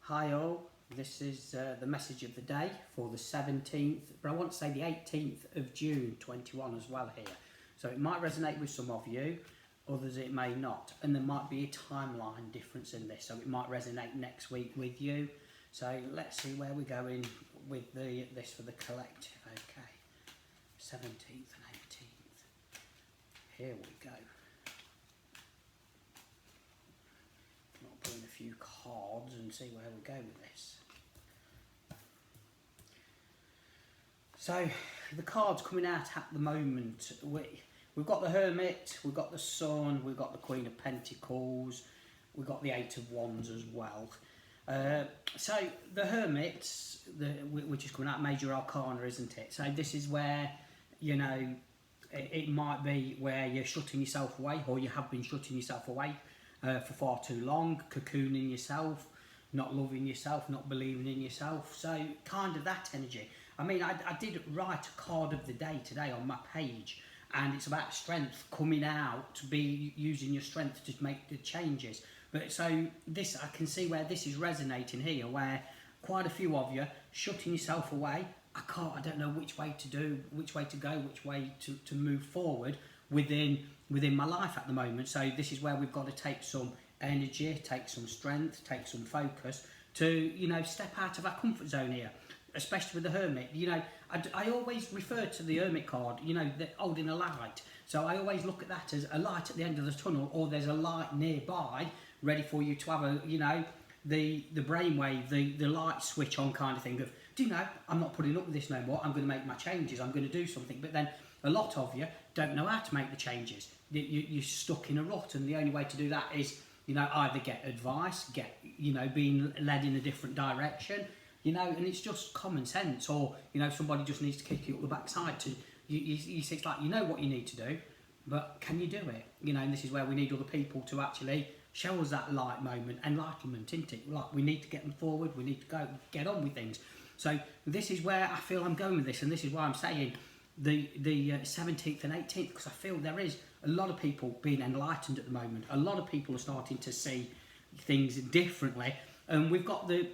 Hi all, this is the message of the day for the 17th, but I want to say the 18th of June 21 as well here. So it might resonate with some of you, others it may not, and there might be a timeline difference in this, so it might resonate next week with you. So let's see where we're going with this for the collective. Okay, 17th and 18th, here we go. I'll put in a few cards and see where we go with this. So the cards coming out at the moment, we've got the Hermit, we've got the Sun, we've got the Queen of Pentacles, we've got the Eight of Wands as well. So the Hermit, which is coming out Major Arcana, isn't it? So this is where, you know, it might be where you're shutting yourself away, or you have been shutting yourself away for far too long, cocooning yourself, not loving yourself, not believing in yourself. So kind of that energy. I mean, I did write a card of the day today on my page, and it's about strength, coming out, to be using your strength to make the changes. But so this, I can see where this is resonating here, where quite a few of you shutting yourself away. I don't know which way to do, which way to go, which way to move forward within my life at the moment. So this is where we've got to take some energy, take some strength, take some focus to, you know, step out of our comfort zone here, especially with the Hermit. You know, I always refer to the Hermit card, you know, holding a light. So I always look at that as a light at the end of the tunnel, or there's a light nearby ready for you to have a, you know, the brainwave, the light switch on kind of thing of, do you know, I'm not putting up with this no more, I'm going to make my changes, I'm going to do something. But then a lot of you don't know how to make the changes. You're stuck in a rut, and the only way to do that is, you know, either get advice, you know, being led in a different direction, you know, and it's just common sense, or, you know, somebody just needs to kick you up the backside to, you see, it's like, you know what you need to do, but can you do it? You know, and this is where we need other people to actually show us that light moment, enlightenment, isn't it? Like, we need to get them forward, we need to get on with things. So this is where I feel I'm going with this, and this is why I'm saying the 17th and 18th, because I feel there is a lot of people being enlightened at the moment. A lot of people are starting to see things differently, and we've got the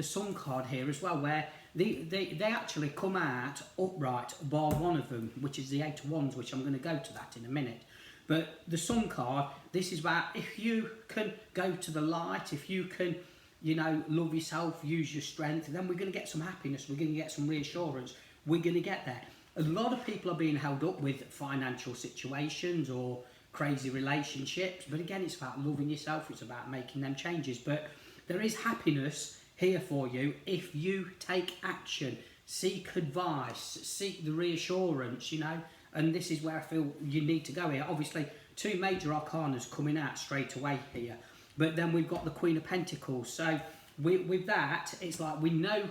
Sun card here as well, where they actually come out upright, bar one of them, which is the Eight of Wands, which I'm going to go to that in a minute. But the Sun card, this is about if you can go to the light, if you can, you know, love yourself, use your strength, then we're going to get some happiness, we're going to get some reassurance, we're going to get there. A lot of people are being held up with financial situations or crazy relationships, but again, it's about loving yourself, it's about making them changes. But there is happiness here for you if you take action, seek advice, seek the reassurance, you know, and this is where I feel you need to go here. Obviously, two major arcanas coming out straight away here, but then we've got the Queen of Pentacles. So with that, it's like, we know,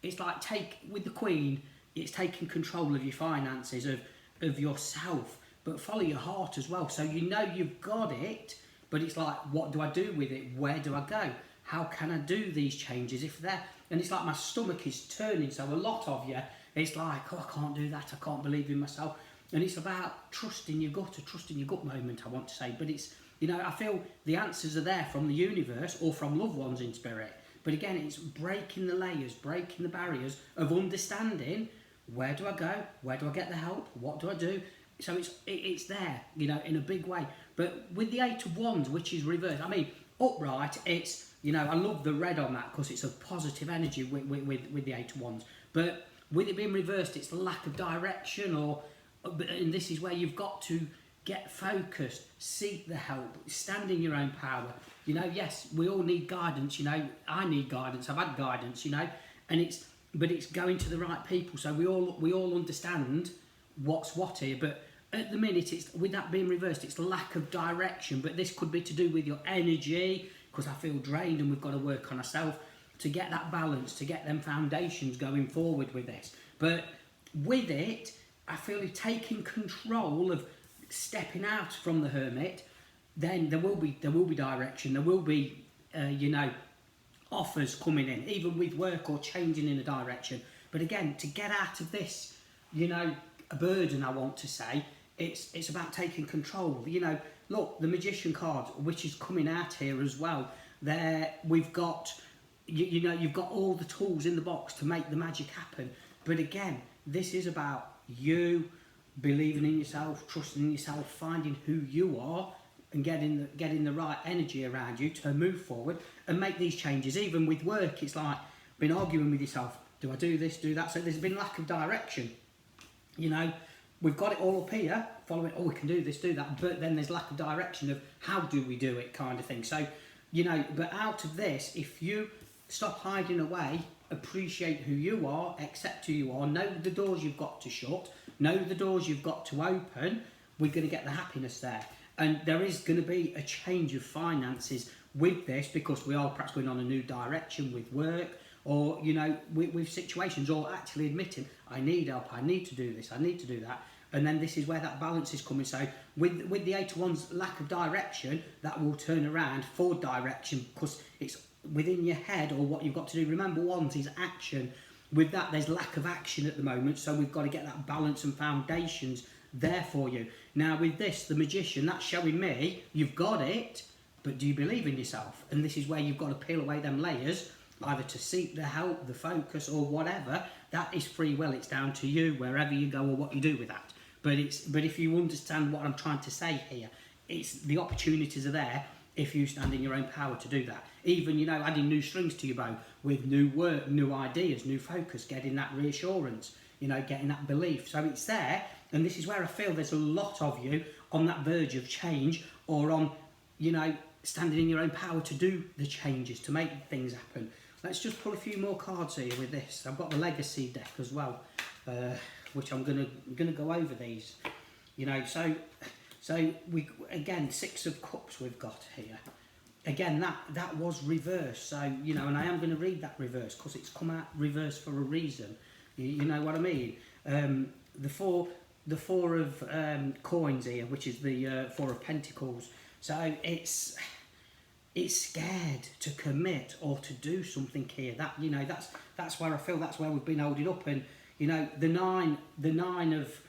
it's like with the Queen, it's taking control of your finances, of yourself, but follow your heart as well. So you know you've got it, but it's like, what do I do with it? Where do I go? How can I do these changes if they're... And it's like my stomach is turning. So a lot of you, it's like, oh, I can't do that, I can't believe in myself. And it's about trusting your gut, a trusting your gut moment, I want to say. But it's, you know, I feel the answers are there from the universe or from loved ones in spirit. But again, it's breaking the layers, breaking the barriers of understanding, where do I go? Where do I get the help? What do I do? So it's there, you know, in a big way. But with the Eight of Wands, which is reversed, I mean, upright, it's, you know, I love the red on that because it's a positive energy with the Eight of Wands. But with it being reversed, it's the lack of direction, and this is where you've got to get focused, seek the help, stand in your own power. You know, yes, we all need guidance, you know, I need guidance, I've had guidance, you know, but it's going to the right people. So we all understand what's what here, but at the minute, it's, with that being reversed, it's lack of direction. But this could be to do with your energy, because I feel drained, and we've got to work on ourselves to get that balance, to get them foundations going forward with this. But with it, I feel you're taking control of stepping out from the Hermit. Then there will be direction, there will be you know, offers coming in, even with work or changing in a direction. But again, to get out of this, you know, a burden, I want to say, it's about taking control. You know, look, the Magician card, which is coming out here as well, there we've got you know, you've got all the tools in the box to make the magic happen. But again, this is about you believing in yourself, trusting in yourself, finding who you are, and getting the right energy around you to move forward and make these changes. Even with work, it's like been arguing with yourself. Do I do this, do that? So there's been lack of direction. You know, we've got it all up here, following, oh, we can do this, do that, but then there's lack of direction of how do we do it kind of thing. So, you know, but out of this, if you stop hiding away, appreciate who you are, accept who you are, know the doors you've got to shut, know the doors you've got to open, we're going to get the happiness there. And there is going to be a change of finances with this, because we are perhaps going on a new direction with work, or, you know, with situations, or actually admitting, I need help, I need to do this, I need to do that. And then this is where that balance is coming. So with the 8 of Wands lack of direction, that will turn around for direction, because it's within your head, or what you've got to do. Remember, Wands is action. With that, there's lack of action at the moment, so we've got to get that balance and foundations there for you. Now with this, the Magician, that's showing me you've got it, but do you believe in yourself? And this is where you've got to peel away them layers, either to seek the help, the focus, or whatever. That is free will. It's down to you, wherever you go or what you do with that. But if you understand what I'm trying to say here, it's the opportunities are there if you stand in your own power to do that. Even, you know, adding new strings to your bow with new work, new ideas, new focus, getting that reassurance, you know, getting that belief. So it's there, and this is where I feel there's a lot of you on that verge of change, or on, you know, standing in your own power to do the changes, to make things happen. Let's just pull a few more cards here with this. I've got the Legacy deck as well, which I'm gonna go over these. You know, so we, again, 6 of Cups we've got here. Again, that was reversed. So, you know, and I am going to read that reverse because it's come out reverse for a reason. You know what I mean? The four of coins here, which is the 4 of Pentacles. So it's scared to commit or to do something here. That, you know, that's where I feel that's where we've been holding up. And, you know, the nine of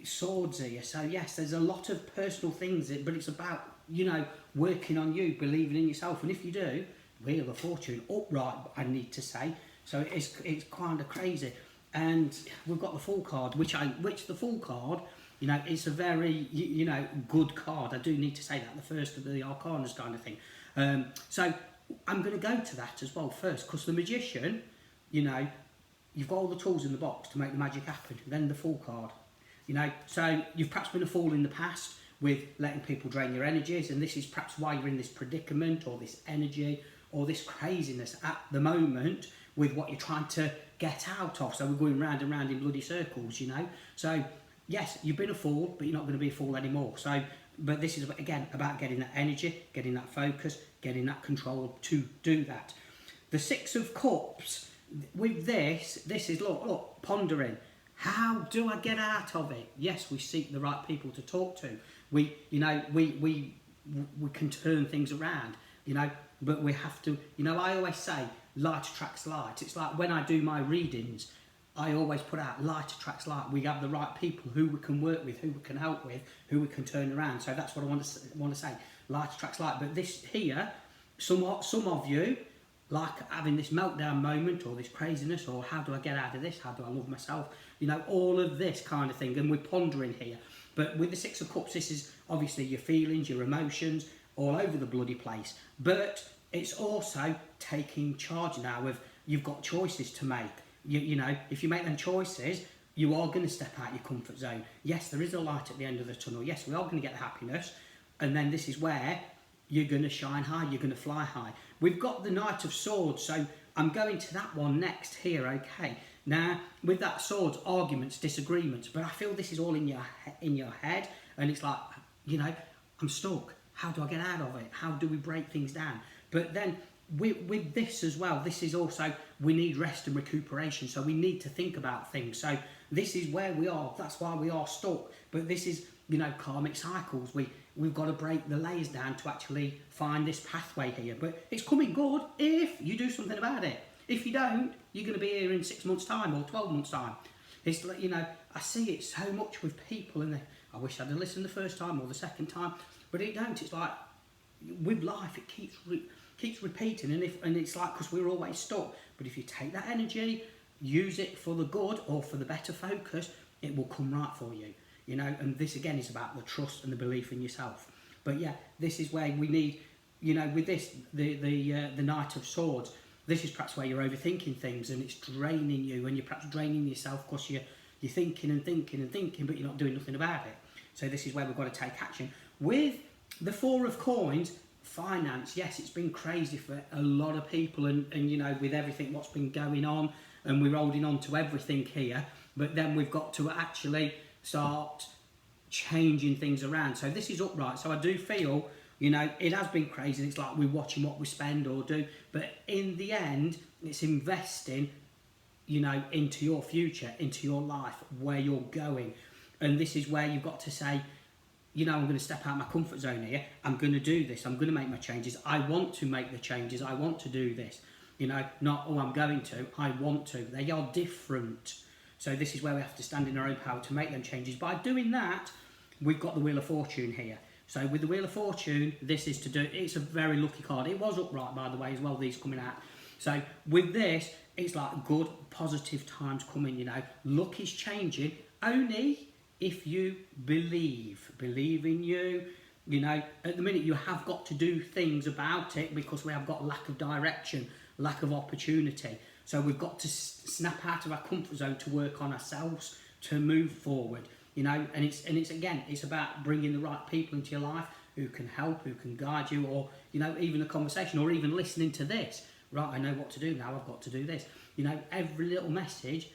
Swords here. So yes, there's a lot of personal things, but it's about, you know, working on you, believing in yourself. And if you do, Wheel of Fortune upright, I need to say. So it's kind of crazy. And we've got the Fool card, which the Fool card, you know, it's a very, you know, good card. I do need to say that, the first of the Arcanas kind of thing. So I'm going to go to that as well first, because the Magician, you know, you've got all the tools in the box to make the magic happen. Then the Fool card, you know, so you've perhaps been a fool in the past with letting people drain your energies, and this is perhaps why you're in this predicament, or this energy, or this craziness at the moment with what you're trying to get out of. So we're going round and round in bloody circles, you know. So yes, you've been a fool, but you're not going to be a fool anymore. So, but this is again about getting that energy, getting that focus, getting that control to do that. The 6 of Cups, with this is look, pondering. How do I get out of it? Yes, we seek the right people to talk to. We can turn things around, you know, but we have to, you know, I always say light attracts light. It's like when I do my readings, I always put out light attracts light. We have the right people who we can work with, who we can help with, who we can turn around. So that's what I want to say. Light attracts light. But this here, some of you, like having this meltdown moment, or this craziness, or how do I get out of this? How do I love myself? You know, all of this kind of thing. And we're pondering here. But with the 6 of Cups, this is obviously your feelings, your emotions, all over the bloody place. But it's also taking charge now of, you've got choices to make. You know, if you make them choices, you are going to step out your comfort zone. Yes, there is a light at the end of the tunnel. Yes, we are going to get the happiness. And then this is where you're going to shine high, you're going to fly high. We've got the Knight of Swords, so I'm going to that one next here, okay? Now, with that swords, arguments, disagreements, but I feel this is all in your head, and it's like, you know, I'm stuck. How do I get out of it? How do we break things down? But then with this as well, this is also, we need rest and recuperation, so we need to think about things. So this is where we are, that's why we are stuck. But this is, you know, karmic cycles. We've got to break the layers down to actually find this pathway here. But it's coming good if you do something about it. If you don't, you're going to be here in 6 months' time or 12 months' time. It's like, you know, I see it so much with people, and I wish I'd have listened the first time or the second time, but it don't. It's like, with life, it keeps repeating, and it's like, because we're always stuck. But if you take that energy, use it for the good or for the better focus, it will come right for you. You know, and this again is about the trust and the belief in yourself. But yeah, this is where we need, you know, with this, the Knight of Swords, this is perhaps where you're overthinking things and it's draining you, and you're perhaps draining yourself because you're thinking and thinking and thinking, but you're not doing nothing about it. So this is where we've got to take action. With the Four of Coins, finance, yes, it's been crazy for a lot of people, and you know, with everything what's been going on, and we're holding on to everything here, but then we've got to actually start changing things around. So this is upright. So I do feel, you know, it has been crazy. It's like we're watching what we spend or do, but in the end, it's investing, you know, into your future, into your life, where you're going. And this is where you've got to say, you know, I'm going to step out of my comfort zone here. I'm going to do this. I'm going to make my changes. I want to make the changes. I want to do this. You know, not, oh, I'm going to. I want to. They are different. So this is where we have to stand in our own power to make them changes. By doing that, we've got the Wheel of Fortune here. So with the Wheel of Fortune, this is to do, it's a very lucky card. It was upright, by the way, as well, these coming out. So with this, it's like good, positive times coming, you know. Luck is changing, only if you believe in you. You know, at the minute you have got to do things about it because we have got lack of direction, lack of opportunity. So we've got to snap out of our comfort zone to work on ourselves, to move forward. You know, and it's again, it's about bringing the right people into your life who can help, who can guide you, or, you know, even a conversation, or even listening to this. Right, I know what to do now, I've got to do this. You know, every little message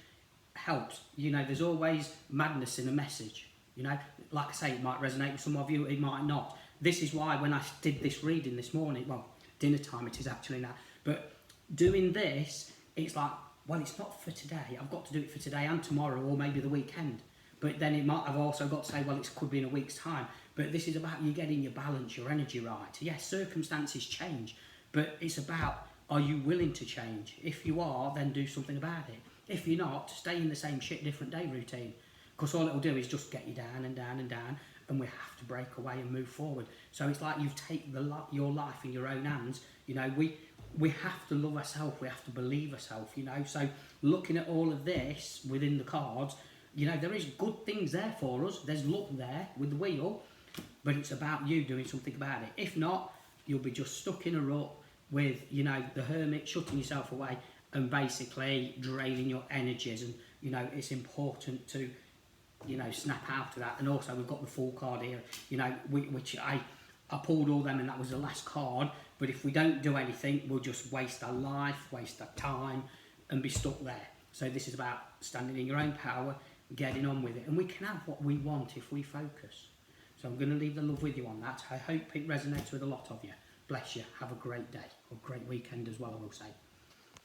helps. You know, there's always madness in a message. You know, like I say, it might resonate with some of you, it might not. This is why when I did this reading this morning, well, dinner time it is actually now, but doing this, it's like, well, it's not for today. I've got to do it for today and tomorrow, or maybe the weekend. But then it might have also got to say, well, it could be in a week's time. But this is about you getting your balance, your energy right. Yes, circumstances change, but it's about, are you willing to change? If you are, then do something about it. If you're not, stay in the same shit, different day routine. Because all it'll do is just get you down and down and down, and we have to break away and move forward. So it's like you've taken your life in your own hands. You know, we have to love ourselves, we have to believe ourselves, you know. So looking at all of this within the cards, you know, there is good things there for us. There's luck there with the wheel, but it's about you doing something about it. If not, you'll be just stuck in a rut with, you know, the Hermit, shutting yourself away and basically draining your energies. And, you know, it's important to, you know, snap out of that. And also we've got the Fool card here, you know, which I pulled all them and that was the last card. But if we don't do anything, we'll just waste our life, waste our time, and be stuck there. So this is about standing in your own power, getting on with it, and we can have what we want if we focus. So I'm going to leave the love with you on that. I hope it resonates with a lot of you. Bless you. Have a great day, or great weekend as well, I will say.